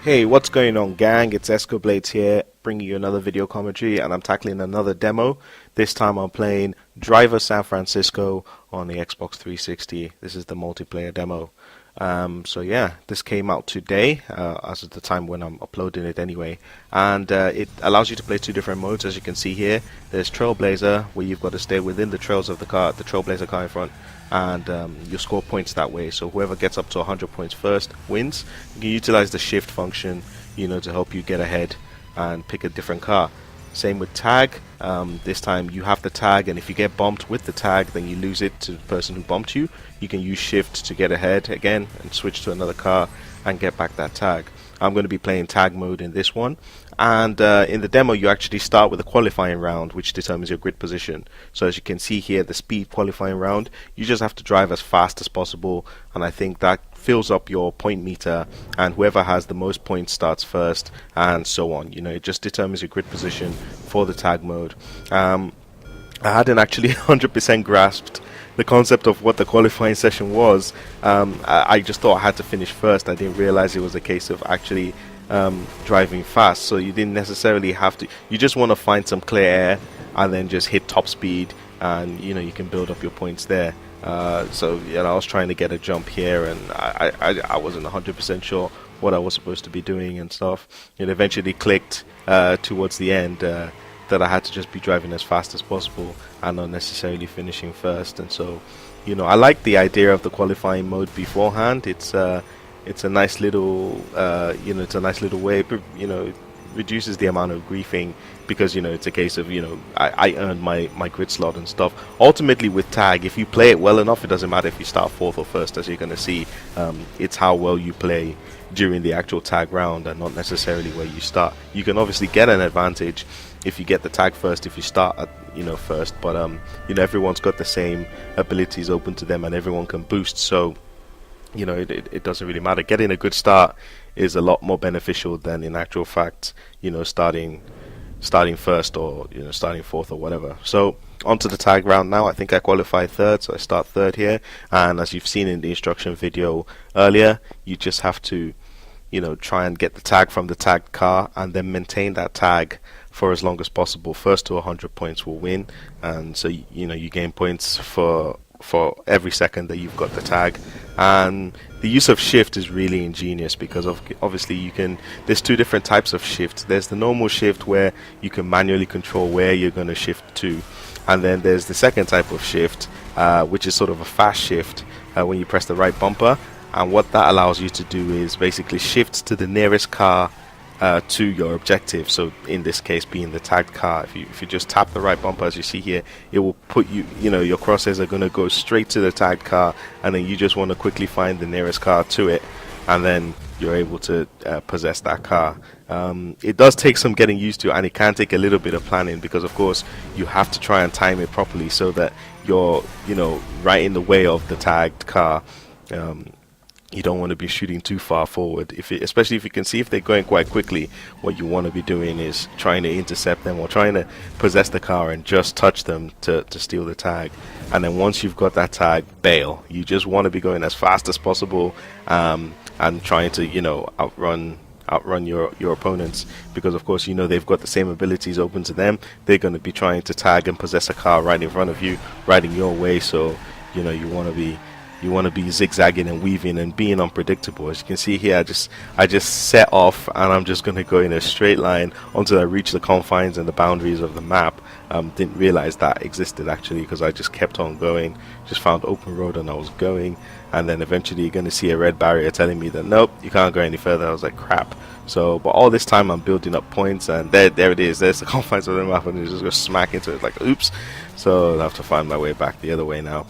Hey, what's going on, gang? It's EscoBlades here, bringing you another video commentary, and I'm tackling another demo. This time I'm playing Driver San Francisco on the Xbox 360. This is the multiplayer demo. So yeah, this came out today, as of the time when I'm uploading it anyway, and it allows you to play two different modes, as you can see here. There's Trailblazer, where you've got to stay within the trails of the car, the Trailblazer car in front, and you score points that way. So whoever gets up to 100 points first wins. You can utilize the shift function, to help you get ahead and pick a different car. Same with tag. This time you have the tag, and if you get bumped with the tag, then you lose it to the person who bumped you. You can use shift to get ahead again and switch to another car and get back that tag. I'm going to be playing tag mode in this one, and in the demo you actually start with a qualifying round, which determines your grid position. So as you can see here, the speed qualifying round, you just have to drive as fast as possible, and I think that fills up your point meter, and whoever has the most points starts first, and so on. It just determines your grid position for the tag mode. I hadn't actually 100% grasped the concept of what the qualifying session was. I just thought I had to finish first. I didn't realize it was a case of actually driving fast. So you didn't necessarily have to. You just want to find some clear air and then just hit top speed, and you can build up your points there. So I was trying to get a jump here, and I wasn't 100% sure what I was supposed to be doing and stuff. It eventually clicked towards the end that I had to just be driving as fast as possible and not necessarily finishing first. And so I like the idea of the qualifying mode beforehand. It's a nice little it's a nice little way. It reduces the amount of griefing, because it's a case of I earned my grid slot and stuff. Ultimately with tag, if you play it well enough, it doesn't matter if you start fourth or first, as you're going to see. It's how well you play during the actual tag round and not necessarily where you start. You can obviously get an advantage if you get the tag first, if you start at first, but everyone's got the same abilities open to them and everyone can boost, so it doesn't really matter. Getting a good start is a lot more beneficial than in actual fact starting first, or starting fourth or whatever. So onto the tag round now. I think I qualified third, so I start third here, and as you've seen in the instruction video earlier, you just have to try and get the tag from the tagged car and then maintain that tag for as long as possible. First to 100 points will win, and so you gain points for every second that you've got the tag. And the use of shift is really ingenious, because obviously there's two different types of shift. There's the normal shift where you can manually control where you're going to shift to, and then there's the second type of shift, which is sort of a fast shift, when you press the right bumper. And what that allows you to do is basically shift to the nearest car to your objective. So in this case being the tagged car, if you just tap the right bumper, as you see here, it will put your crosshairs are going to go straight to the tagged car, and then you just want to quickly find the nearest car to it, and then you're able to possess that car. It does take some getting used to, and it can take a little bit of planning, because of course you have to try and time it properly so that you're right in the way of the tagged car. You don't want to be shooting too far forward, especially if you can see if they're going quite quickly. What you want to be doing is trying to intercept them or trying to possess the car and just touch them to steal the tag. And then once you've got that tag, bail. You just want to be going as fast as possible, and trying to outrun your opponents, because of course they've got the same abilities open to them. They're going to be trying to tag and possess a car right in front of you, riding your way. So you want to be zigzagging and weaving and being unpredictable. As you can see here, I just set off, and I'm just going to go in a straight line until I reach the confines and the boundaries of the map. Didn't realize that existed actually, because I just kept on going, just found open road and I was going, and then eventually you're going to see a red barrier telling me that nope, you can't go any further. I was like, crap. So but all this time I'm building up points, and there it is, there's the confines of the map, and it just goes smack into it, like oops. So I'll have to find my way back the other way now.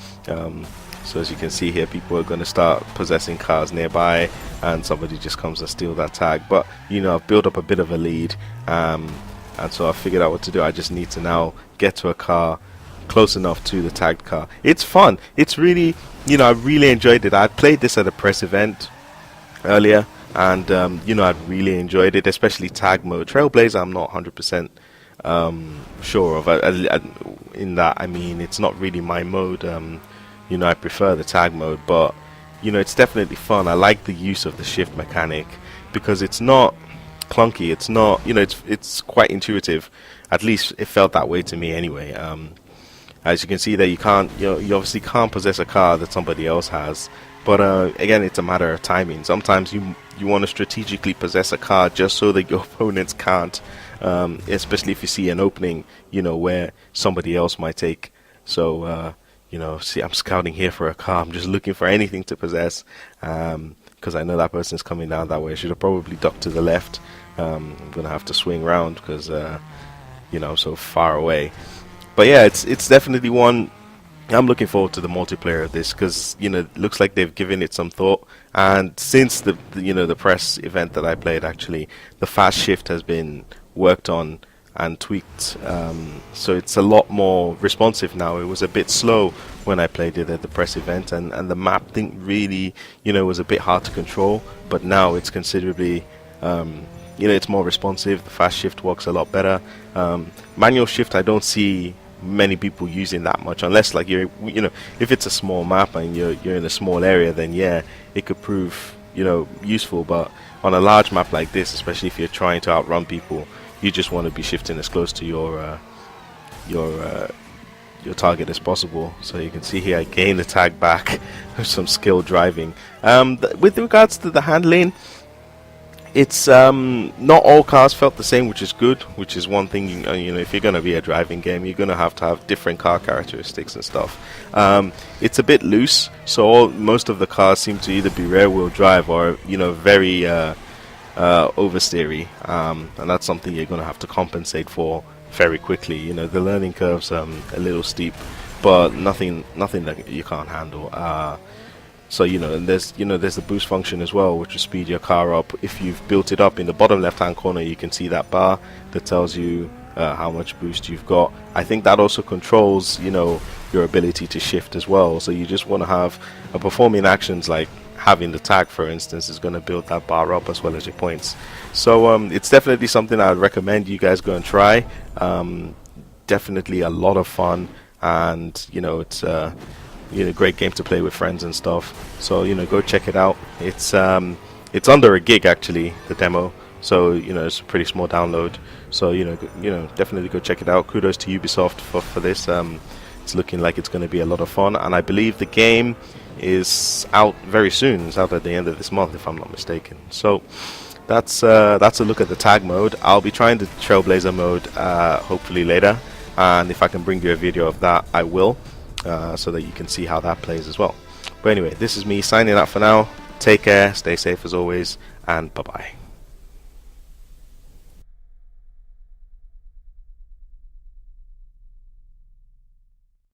So as you can see here, people are going to start possessing cars nearby, and somebody just comes and steal that tag. But I've built up a bit of a lead, and so I figured out what to do. I just need to now get to a car close enough to the tagged car. It's fun. It's really, I really enjoyed it. I played this at a press event earlier, and I really enjoyed it, especially tag mode. Trailblazer I'm not 100% sure of. In that, I mean, it's not really my mode. I prefer the tag mode, but it's definitely fun. I like the use of the shift mechanic. because it's not clunky. It's not, it's quite intuitive. At least it felt that way to me anyway. As you can see that you obviously can't possess a car that somebody else has. But again, it's a matter of timing. Sometimes you want to strategically possess a car just so that your opponents can't, especially if you see an opening, where somebody else might take. So, see, I'm scouting here for a car. I'm just looking for anything to possess, because I know that person's coming down that way. I should have probably ducked to the left. I'm going to have to swing round because, I'm so far away. But yeah, it's definitely one. I'm looking forward to the multiplayer of this because it looks like they've given it some thought. And since the press event that I played, actually, the fast shift has been worked on and tweaked, so it's a lot more responsive now. It was a bit slow when I played it at the press event, and the map didn't really, was a bit hard to control. But now it's considerably, it's more responsive. The fast shift works a lot better. Manual shift, I don't see many people using that much, unless like if it's a small map and you're in a small area, then yeah, it could prove useful. But on a large map like this, especially if you're trying to outrun people, you just want to be shifting as close to your target as possible. So you can see here I gain the tag back with some skill driving. With regards to the handling, it's not all cars felt the same, which is good. Which is one thing, if you're going to be a driving game, you're going to have different car characteristics and stuff. It's a bit loose, so most of the cars seem to either be rear wheel drive or very oversteery, and that's something you're going to have to compensate for very quickly. The learning curve's a little steep, but nothing that you can't handle. So and there's the boost function as well, which will speed your car up. If you've built it up in the bottom left hand corner, you can see that bar that tells you how much boost you've got. I think that also controls your ability to shift as well. So you just want to have performing actions like having the tag, for instance, is going to build that bar up as well as your points. So it's definitely something I would recommend you guys go and try. Definitely a lot of fun, and it's great game to play with friends and stuff. So go check it out. It's under a gig actually, the demo. So it's a pretty small download. So definitely go check it out. Kudos to Ubisoft for this. It's looking like it's going to be a lot of fun, and I believe the game is out very soon. It's out at the end of this month, if I'm not mistaken. So that's a look at the tag mode. I'll be trying the Trailblazer mode hopefully later, and if I can bring you a video of that, I will. So that you can see how that plays as well. But anyway, this is me signing out for now. Take care, stay safe as always, and bye bye.